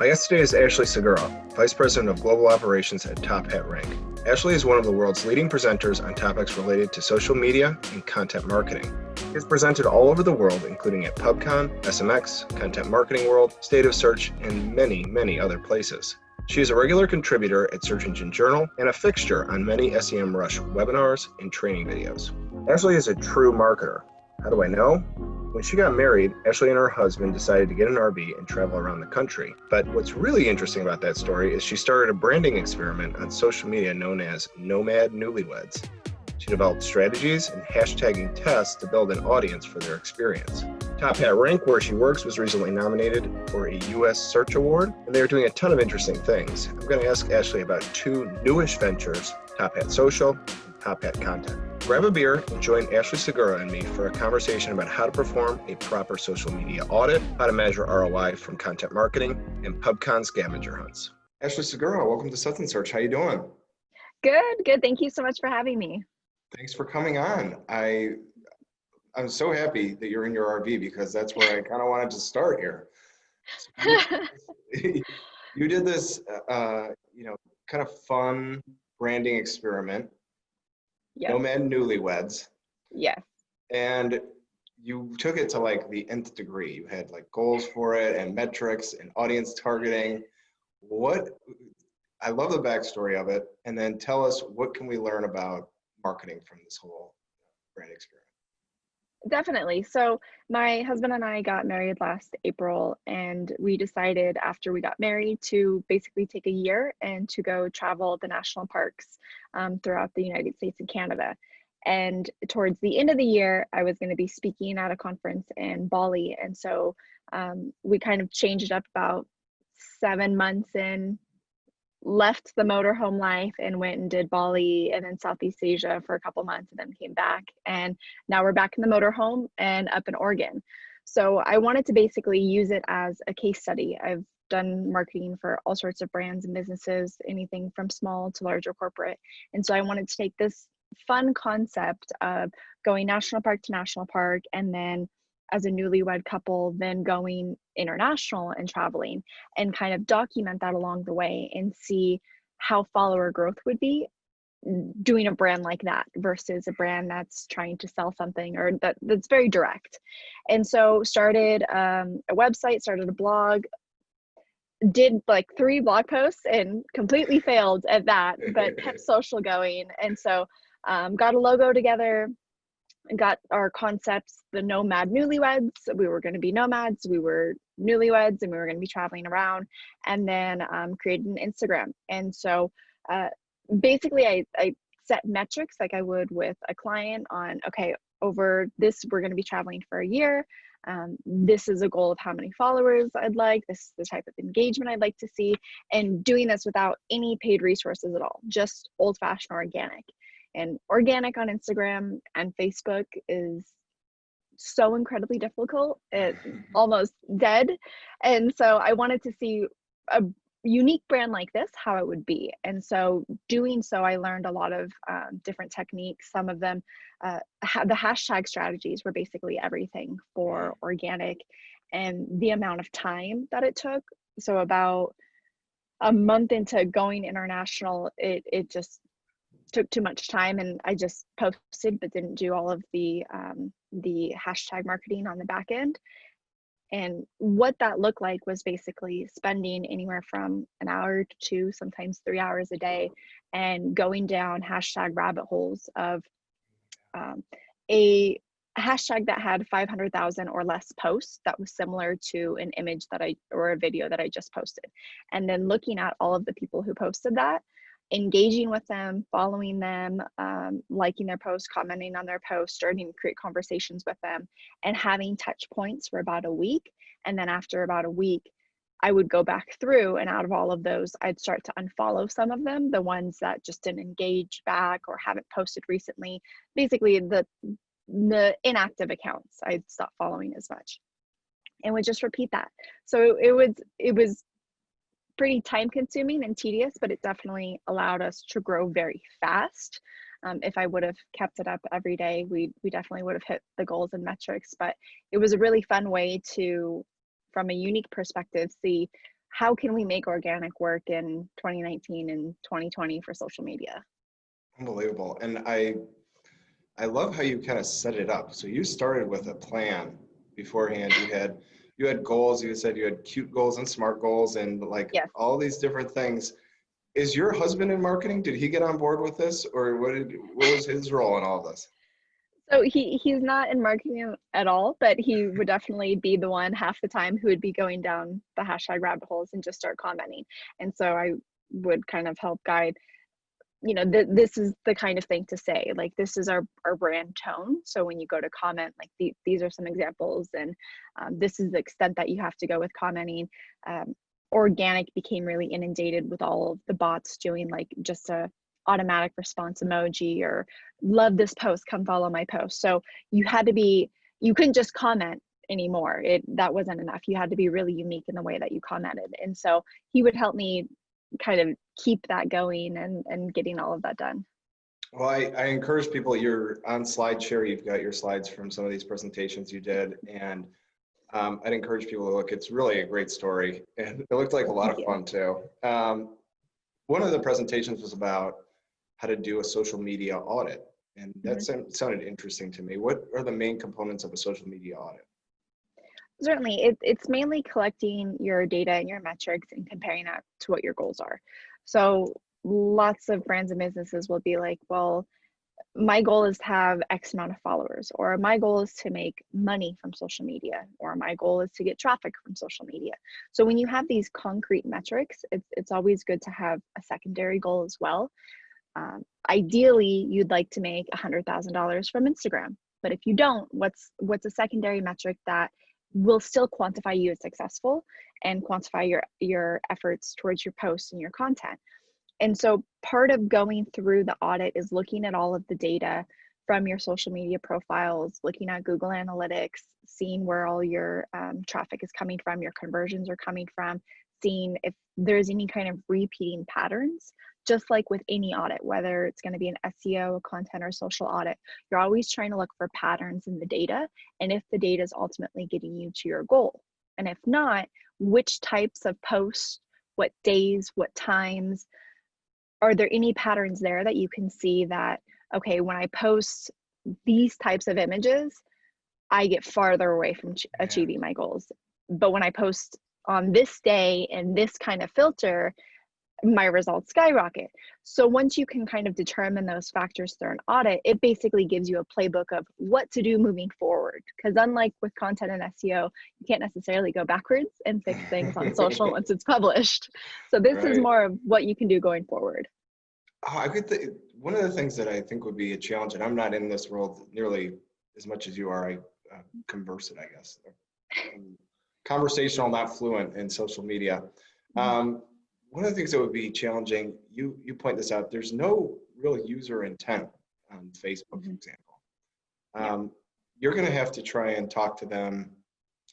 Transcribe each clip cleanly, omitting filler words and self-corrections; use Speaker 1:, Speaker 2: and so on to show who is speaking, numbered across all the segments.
Speaker 1: My guest today is Ashley Segura, Vice President of Global Operations at TopHatRank. Ashley is one of the world's leading presenters on topics related to social media and content marketing. She has presented all over the world, including at Pubcon, SMX, Content Marketing World, State of Search, and many, many other places. She is a regular contributor at Search Engine Journal and a fixture on many SEMrush webinars and training videos. Ashley is a true marketer. How do I know? When she got married, Ashley and her husband decided to get an RV and travel around the country. But what's really interesting about that story is she started a branding experiment on social media known as Nomad Newlyweds. She developed strategies and hashtagging tests to build an audience for their experience. TopHatRank, where she works, was recently nominated for a U.S. Search Award, and they're doing a ton of interesting things. I'm going to ask Ashley about two newish ventures, TopHatSocial and TopHatContent. Grab a beer and join Ashley Segura and me for a conversation about how to perform a proper social media audit, how to measure ROI from content marketing, and Pubcon scavenger hunts. Ashley Segura, welcome to Suds and Search. How you doing?
Speaker 2: Good. Thank you so much for having me.
Speaker 1: Thanks for coming on. I'm so happy that you're in your RV because that's where I kind of wanted to start here. You did this, kind of fun branding experiment.
Speaker 2: Yes.
Speaker 1: Nomad Newlyweds.
Speaker 2: Yes.
Speaker 1: And you took it to like the nth degree. You had like goals for it and metrics and audience targeting. I love the backstory of it. And then tell us, what can we learn about marketing from this whole brand experiment?
Speaker 2: Definitely. So my husband and I got married last April, and we decided after we got married to basically take a year and to go travel the national parks throughout the United States and Canada. And towards the end of the year, I was going to be speaking at a conference in Bali. And so we kind of changed it up about 7 months in, left the motorhome life and went and did Bali and then Southeast Asia for a couple months and then came back. And now we're back in the motorhome and up in Oregon. So I wanted to basically use it as a case study. I've done marketing for all sorts of brands and businesses, anything from small to larger corporate. And so I wanted to take this fun concept of going national park to national park, and then as a newlywed couple, then going international and traveling, and kind of document that along the way and see how follower growth would be doing a brand like that versus a brand that's trying to sell something or that's very direct. And so started a website, started a blog, did like 3 blog posts and completely failed at that, but kept social going. And so got a logo together, got our concepts, the Nomad Newlyweds. We were going to be nomads, we were newlyweds, and we were going to be traveling around, and then created an Instagram. And so basically I set metrics like I would with a client on, okay, over this, we're going to be traveling for a year. This is a goal of how many followers I'd like, this is the type of engagement I'd like to see, and doing this without any paid resources at all, just old-fashioned organic. And organic on Instagram and Facebook is so incredibly difficult. It's almost dead. And so I wanted to see a unique brand like this, how it would be. And so doing so, I learned a lot of different techniques. Some of them, the hashtag strategies were basically everything for organic, and the amount of time that it took. So about a month into going international, it just took too much time, and I just posted but didn't do all of the hashtag marketing on the back end. And what that looked like was basically spending anywhere from an hour to 2, sometimes 3 hours a day, and going down hashtag rabbit holes of a hashtag that had 500,000 or less posts that was similar to an image or a video that I just posted, and then looking at all of the people who posted that, engaging with them, following them, liking their posts, commenting on their posts, starting to create conversations with them, and having touch points for about a week. And then after about a week, I would go back through, and out of all of those, I'd start to unfollow some of them, the ones that just didn't engage back or haven't posted recently. Basically, the inactive accounts, I'd stop following as much, and would just repeat that. So it was pretty time consuming and tedious, but it definitely allowed us to grow very fast. If I would have kept it up every day, we definitely would have hit the goals and metrics. But it was a really fun way to, from a unique perspective, see how can we make organic work in 2019 and 2020 for social media?
Speaker 1: Unbelievable. And I love how you kind of set it up. So you started with a plan beforehand. You had goals. You said you had cute goals and smart goals and like
Speaker 2: Yes.
Speaker 1: all these different things. Is your husband in marketing? Did he get on board with this, or what was his role in all of this?
Speaker 2: So he's not in marketing at all, but he would definitely be the one half the time who would be going down the hashtag rabbit holes and just start commenting. And so I would kind of help guide, you know, this is the kind of thing to say, like, this is our brand tone. So when you go to comment, like these are some examples, and this is the extent that you have to go with commenting. Organic became really inundated with all of the bots doing like just a automatic response emoji or love this post, come follow my post. So you couldn't just comment anymore. That wasn't enough. You had to be really unique in the way that you commented. And so he would help me kind of keep that going and getting all of that done.
Speaker 1: Well, I encourage people, you're on SlideShare, you've got your slides from some of these presentations you did, and I'd encourage people to look. It's really a great story, and it looked like a lot of fun too. One of the presentations was about how to do a social media audit, and that sounded interesting to me. What are the main components of a social media audit?
Speaker 2: Certainly, it's mainly collecting your data and your metrics and comparing that to what your goals are. So lots of brands and businesses will be like, well, my goal is to have X amount of followers, or my goal is to make money from social media, or my goal is to get traffic from social media. So when you have these concrete metrics, it's always good to have a secondary goal as well. Ideally, you'd like to make $100,000 from Instagram, but if you don't, what's a secondary metric that will still quantify you as successful and quantify your efforts towards your posts and your content? And so part of going through the audit is looking at all of the data from your social media profiles, looking at Google Analytics, seeing where all your traffic is coming from, your conversions are coming from, seeing if there's any kind of repeating patterns. Just like with any audit, whether it's going to be an SEO, a content, or social audit, you're always trying to look for patterns in the data, and if the data is ultimately getting you to your goal. And if not, which types of posts, what days, what times, are there any patterns there that you can see that, okay, when I post these types of images, I get farther away from achieving my goals. But when I post on this day and this kind of filter, my results skyrocket. So once you can kind of determine those factors through an audit, it basically gives you a playbook of what to do moving forward. Because unlike with content and SEO, you can't necessarily go backwards and fix things on social once it's published. So this is more of what you can do going forward.
Speaker 1: One of the things that I think would be a challenge, and I'm not in this world nearly as much as you are, I converse it, I guess. Conversational, not fluent in social media. One of the things that would be challenging, you point this out, there's no real user intent on Facebook, for example. You're going to have to try and talk to them,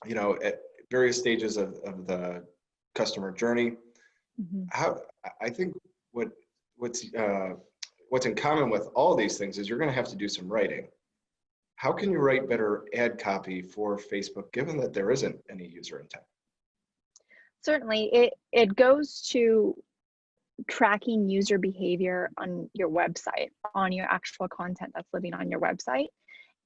Speaker 1: you know, at various stages of the customer journey. I think what's in common with all these things is you're going to have to do some writing. How can you write better ad copy for Facebook, given that there isn't any user intent?
Speaker 2: Certainly, it goes to tracking user behavior on your website, on your actual content that's living on your website,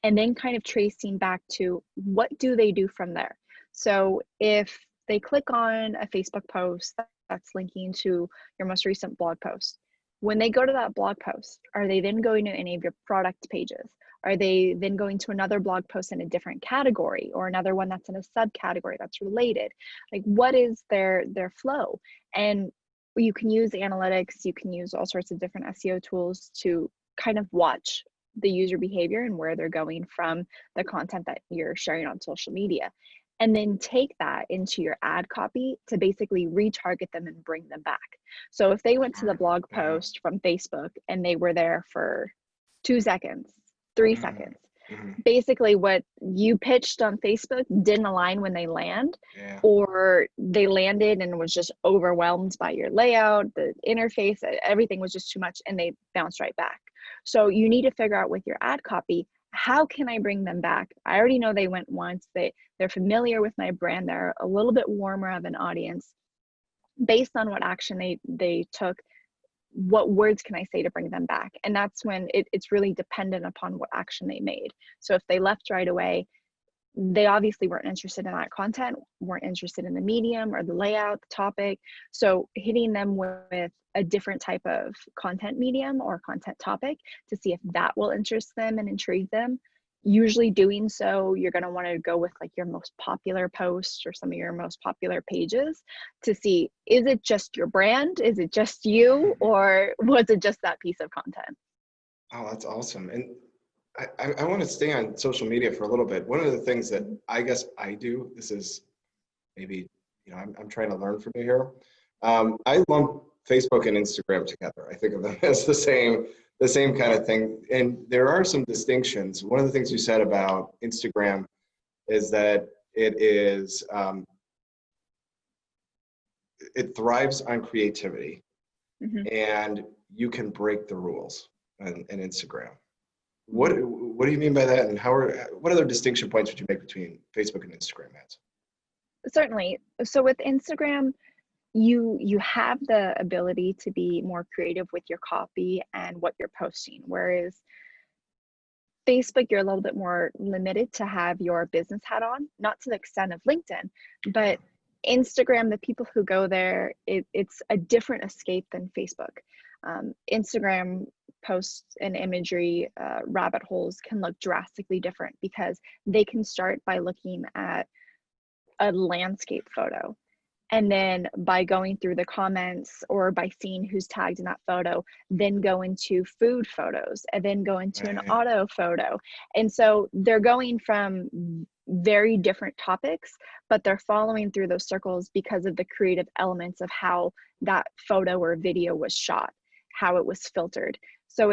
Speaker 2: and then kind of tracing back to what do they do from there. So if they click on a Facebook post that's linking to your most recent blog post, when they go to that blog post, are they then going to any of your product pages? Are they then going to another blog post in a different category, or another one that's in a subcategory that's related? Like, what is their flow? And you can use analytics, you can use all sorts of different SEO tools to kind of watch the user behavior and where they're going from the content that you're sharing on social media. And then take that into your ad copy to basically retarget them and bring them back. So if they went to the blog post from Facebook and they were there for 2 seconds, 3 seconds, basically what you pitched on Facebook didn't align when they land, or they landed and was just overwhelmed by your layout, the interface, everything was just too much, and they bounced right back. So you need to figure out with your ad copy, how can I bring them back? I already know they went once, they're familiar with my brand, they're a little bit warmer of an audience. based on what action they took, what words can I say to bring them back? And that's when it's really dependent upon what action they made. So if they left right away, they obviously weren't interested in that content, weren't interested in the medium or the layout, the topic. So hitting them with a different type of content medium or content topic to see if that will interest them and intrigue them. Usually doing so, you're going to want to go with like your most popular posts or some of your most popular pages to see, is it just your brand? Is it just you? Or was it just that piece of content?
Speaker 1: Oh, that's awesome. And I want to stay on social media for a little bit. One of the things that I guess I do, this is maybe, I'm trying to learn from you here. I lump Facebook and Instagram together. I think of them as the same kind of thing. And there are some distinctions. One of the things you said about Instagram is that it thrives on creativity, and you can break the rules in Instagram. What do you mean by that, and what other distinction points would you make between Facebook and Instagram ads?
Speaker 2: Certainly. So with Instagram, you have the ability to be more creative with your copy and what you're posting, whereas Facebook, you're a little bit more limited to have your business hat on, not to the extent of LinkedIn, but Instagram, the people who go there, it's a different escape than Facebook. Instagram posts and imagery rabbit holes can look drastically different because they can start by looking at a landscape photo, and then by going through the comments or by seeing who's tagged in that photo, then go into food photos and then go into an auto photo. And so they're going from very different topics, but they're following through those circles because of the creative elements of how that photo or video was shot, how it was filtered. So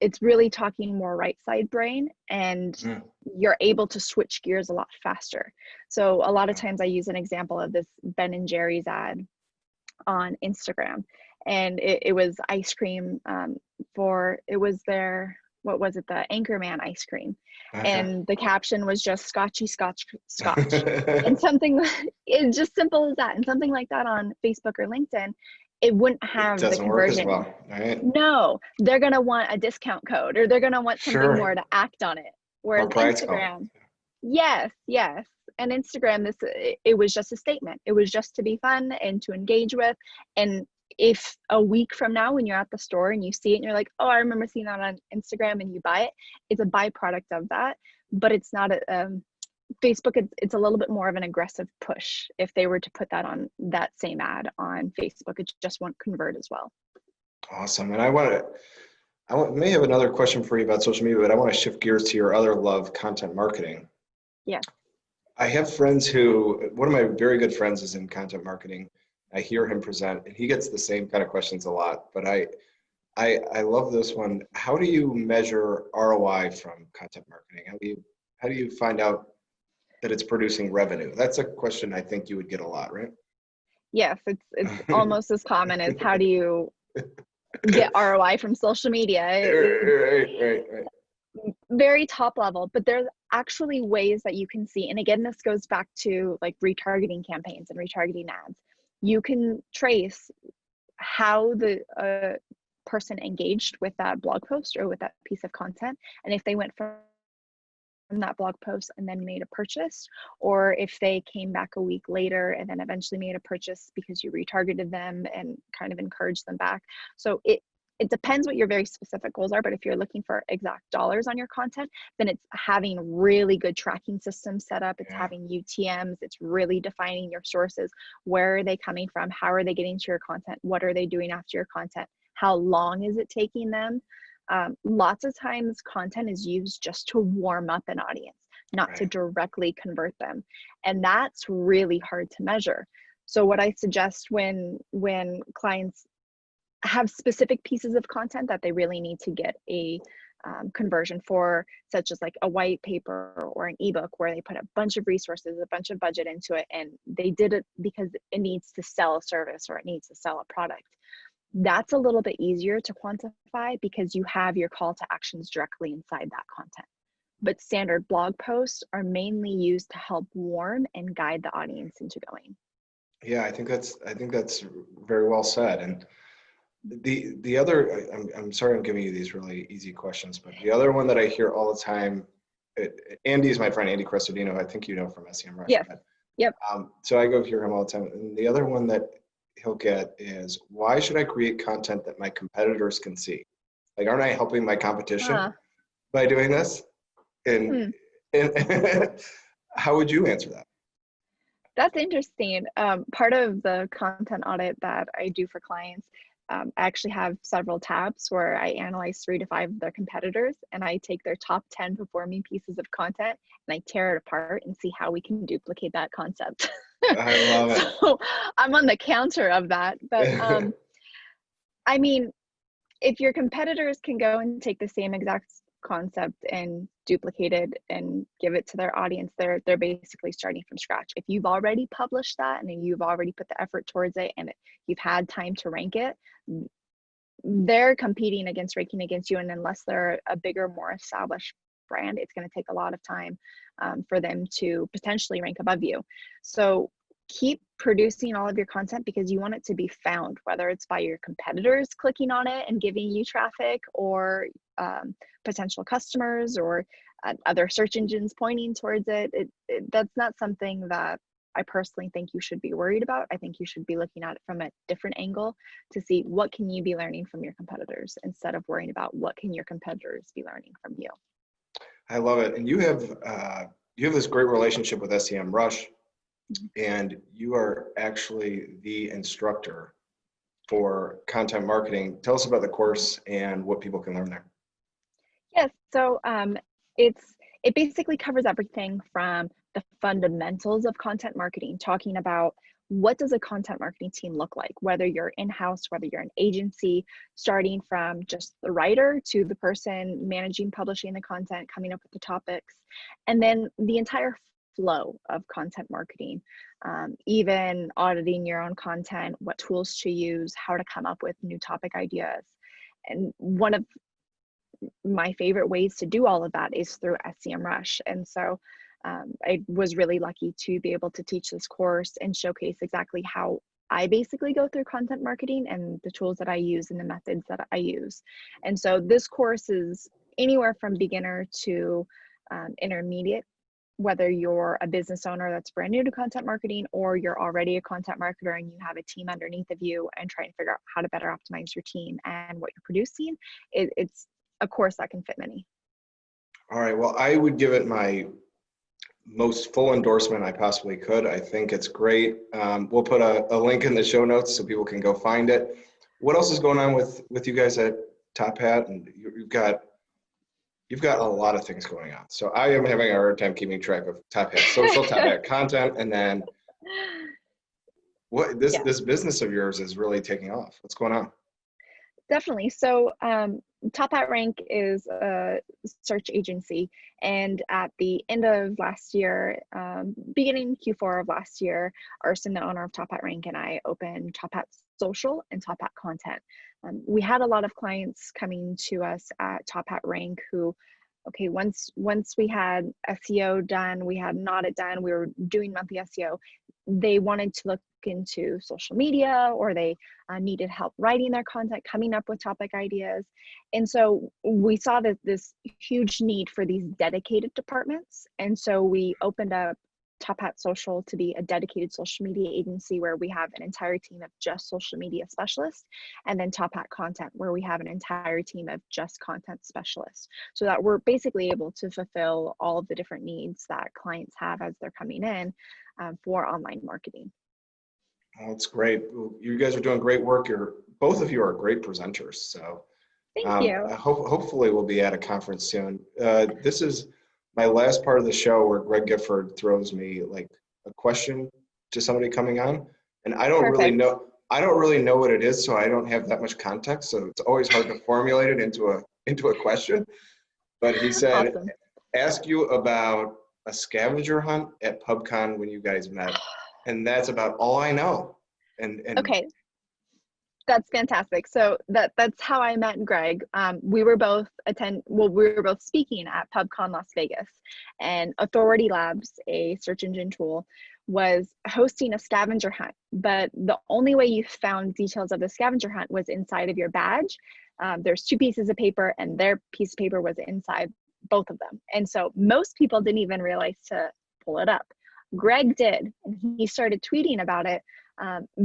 Speaker 2: it's really talking more right side brain, and you're able to switch gears a lot faster. So a lot of times I use an example of this Ben and Jerry's ad on Instagram, and it was ice cream it was their, what was it, the Anchorman ice cream. And the caption was just Scotchy Scotch Scotch. And something, it's just simple as that. And something like that on Facebook or LinkedIn, it wouldn't have the conversion.
Speaker 1: Work as well, right?
Speaker 2: No, they're going to want a discount code, or they're going to want something more to act on it. Whereas Instagram, yes. And Instagram, it was just a statement. It was just to be fun and to engage with. And if a week from now, when you're at the store and you see it and you're like, oh, I remember seeing that on Instagram, and you buy it, it's a byproduct of that. But it's not Facebook, it's a little bit more of an aggressive push. If they were to put that on that same ad on Facebook, it just won't convert as well.
Speaker 1: Awesome. And I may have another question for you about social media, but I want to shift gears to your other love, content marketing.
Speaker 2: Yeah.
Speaker 1: I have friends one of my very good friends is in content marketing. I hear him present, and he gets the same kind of questions a lot, but I love this one. How do you measure ROI from content marketing? How do you find out that it's producing revenue? That's a question I think you would get a lot, right?
Speaker 2: Yes, it's almost as common as how do you get ROI from social media.
Speaker 1: Right.
Speaker 2: Very top level, but there's actually ways that you can see. And again, this goes back to like retargeting campaigns and retargeting ads. You can trace how the person engaged with that blog post or with that piece of content. And if they went from that blog post and then made a purchase, or if they came back a week later and then eventually made a purchase because you retargeted them and kind of encouraged them back. So it depends what your very specific goals are, but if you're looking for exact dollars on your content, then it's having really good tracking systems set up. It's having UTMs. It's really defining your sources. Where are they coming from? How are they getting to your content? What are they doing after your content? How long is it taking them? Lots of times content is used just to warm up an audience, not to directly convert them. And that's really hard to measure. So what I suggest when clients have specific pieces of content that they really need to get a conversion for, such as like a white paper or an ebook where they put a bunch of resources, a bunch of budget into it, and they did it because it needs to sell a service or it needs to sell a product. That's a little bit easier to quantify because you have your call to actions directly inside that content. But standard blog posts are mainly used to help warm and guide the audience into going.
Speaker 1: Yeah, I think that's very well said. And the other, I'm sorry I'm giving you these really easy questions, but the other one that I hear all the time, Andy's my friend, Andy Crestodino, I think you know from SEMrush.
Speaker 2: Yes. Yep.
Speaker 1: So I go hear him all the time. And the other one that he'll get is, why should I create content that my competitors can see? Like, aren't I helping my competition
Speaker 2: Uh,
Speaker 1: by doing this? And,
Speaker 2: hmm.
Speaker 1: and how would you answer that?
Speaker 2: That's interesting. Part of the content audit that I do for clients, I actually have several tabs where I analyze 3 to 5 of their competitors, and I take their top 10 performing pieces of content and I tear it apart and see how we can duplicate that concept.
Speaker 1: I love
Speaker 2: So I'm on the counter of that. But
Speaker 1: it.
Speaker 2: I mean, if your competitors can go and take the same exact concept and duplicate it and give it to their audience, they're basically starting from scratch. If you've already published that and you've already put the effort towards it and you've had time to rank it, they're competing against, ranking against you, and unless they're a bigger, more established brand, it's going to take a lot of time for them to potentially rank above you. So keep producing all of your content because you want it to be found, whether it's by your competitors clicking on it and giving you traffic, or potential customers, or other search engines pointing towards it. That's not something that I personally think you should be worried about. I think you should be looking at it from a different angle to see what can you be learning from your competitors instead of worrying about what can your competitors be learning from you.
Speaker 1: I love it. And you have this great relationship with SEMrush, and you are actually the instructor for content marketing. Tell us about the course and what people can learn there.
Speaker 2: Yes, so it basically covers everything from the fundamentals of content marketing, talking about what does a content marketing team look like, whether you're in-house, whether you're an agency, starting from just the writer to the person managing, publishing the content, coming up with the topics, and then the entire flow of content marketing, even auditing your own content, what tools to use, how to come up with new topic ideas. And one of my favorite ways to do all of that is through SEMrush. And so I was really lucky to be able to teach this course and showcase exactly how I basically go through content marketing and the tools that I use and the methods that I use. And so this course is anywhere from beginner to intermediate, whether you're a business owner that's brand new to content marketing, or you're already a content marketer and you have a team underneath of you and trying to figure out how to better optimize your team and what you're producing. It's a course that can fit many.
Speaker 1: All right. Well, I would give it my most full endorsement I possibly could. I think it's great. We'll put a link in the show notes so people can go find it. What else is going on with you guys at Top Hat? And you've got a lot of things going on. So I am having a hard time keeping track of TopHatSocial, TopHatContent, and then what
Speaker 2: Yeah.
Speaker 1: this business of yours is really taking off. What's going on?
Speaker 2: Definitely. So TopHatRank is a search agency, and at the end of last year, beginning Q4 of last year, Arson, the owner of TopHatRank, and I opened TopHatSocial and TopHatContent. We had a lot of clients coming to us at TopHatRank who, okay, once we had SEO done, we had an audit done, we were doing monthly SEO, they wanted to look into social media, or they needed help writing their content, coming up with topic ideas. And so we saw that this huge need for these dedicated departments. And so we opened up TopHatSocial to be a dedicated social media agency where we have an entire team of just social media specialists, and then TopHatContent where we have an entire team of just content specialists, so that we're basically able to fulfill all of the different needs that clients have as they're coming in for online marketing.
Speaker 1: Oh, that's great. You guys are doing great work. Both of you are great presenters. So
Speaker 2: Thank you.
Speaker 1: hopefully we'll be at a conference soon. This is my last part of the show where Greg Gifford throws me like a question to somebody coming on, and I don't really know what it is, so I don't have that much context. So it's always hard to formulate it into a question. But he said,
Speaker 2: Awesome.
Speaker 1: ask you about a scavenger hunt at Pubcon when you guys met. And that's about all I know. And
Speaker 2: Okay. That's fantastic. So that's how I met Greg. We were both speaking at Pubcon Las Vegas, and Authority Labs, a search engine tool, was hosting a scavenger hunt. But the only way you found details of the scavenger hunt was inside of your badge. There's 2 pieces of paper, and their piece of paper was inside both of them. And so most people didn't even realize to pull it up. Greg did, and he started tweeting about it.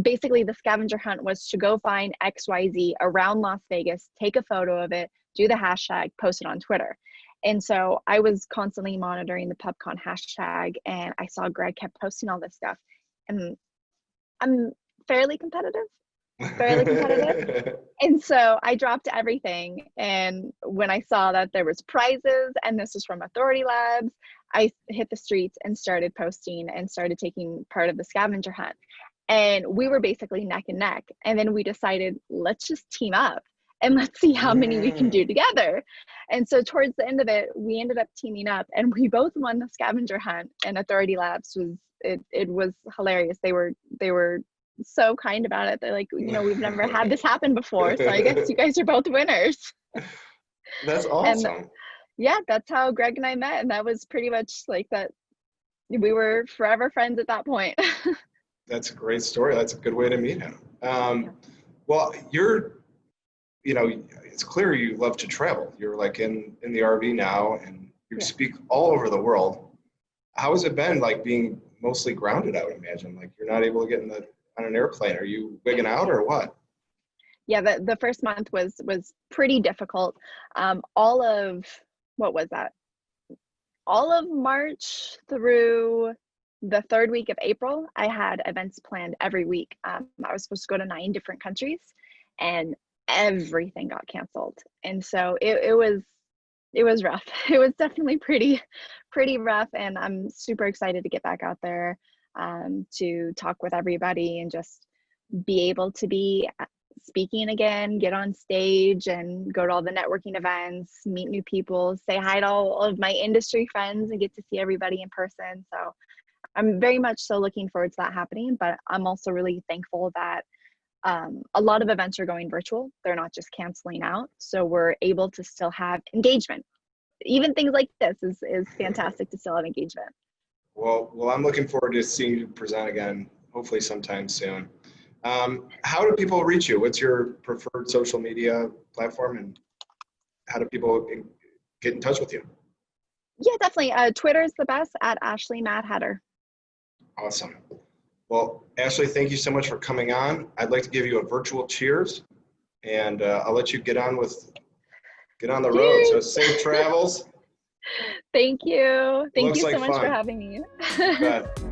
Speaker 2: Basically, the scavenger hunt was to go find XYZ around Las Vegas, take a photo of it, do the hashtag, post it on Twitter. And so I was constantly monitoring the Pubcon hashtag, and I saw Greg kept posting all this stuff. And I'm fairly competitive. And so I dropped everything. And when I saw that there was prizes and this was from Authority Labs, I hit the streets and started posting and started taking part of the scavenger hunt. And we were basically neck and neck. And then we decided, let's just team up and let's see how many we can do together. And so towards the end of it, we ended up teaming up, and we both won the scavenger hunt. And Authority Labs it was hilarious. They were so kind about it. They're like, we've never had this happen before, so I guess you guys are both winners.
Speaker 1: That's awesome.
Speaker 2: And yeah, that's how Greg and I met, and that was pretty much like that. We were forever friends at that point.
Speaker 1: That's a great story. That's a good way to meet him. Well, it's clear you love to travel. You're like in the RV now, and you speak all over the world. How has it been, like, being mostly grounded, I would imagine? Like, you're not able to get on an airplane. Are you wigging out or what?
Speaker 2: Yeah, the first month was pretty difficult. All of March through the 3rd week of April, I had events planned every week. I was supposed to go to 9 different countries, and everything got canceled. And so it was rough. It was definitely pretty rough. And I'm super excited to get back out there to talk with everybody and just be able to be speaking again, get on stage and go to all the networking events, meet new people, say hi to all of my industry friends, and get to see everybody in person. So I'm very much so looking forward to that happening, but I'm also really thankful that a lot of events are going virtual. They're not just canceling out. So we're able to still have engagement. Even things like this is fantastic to still have engagement.
Speaker 1: Well, I'm looking forward to seeing you present again, hopefully sometime soon. How do people reach you? What's your preferred social media platform, and how do people get in touch with you?
Speaker 2: Yeah, definitely. Twitter is the best, at Ashley Mad Hatter.
Speaker 1: Awesome. Well, Ashley, thank you so much for coming on. I'd like to give you a virtual cheers, and I'll let you get on the road. So safe travels.
Speaker 2: Thank you. Thank you so much
Speaker 1: fun.
Speaker 2: for having me.
Speaker 1: Bet.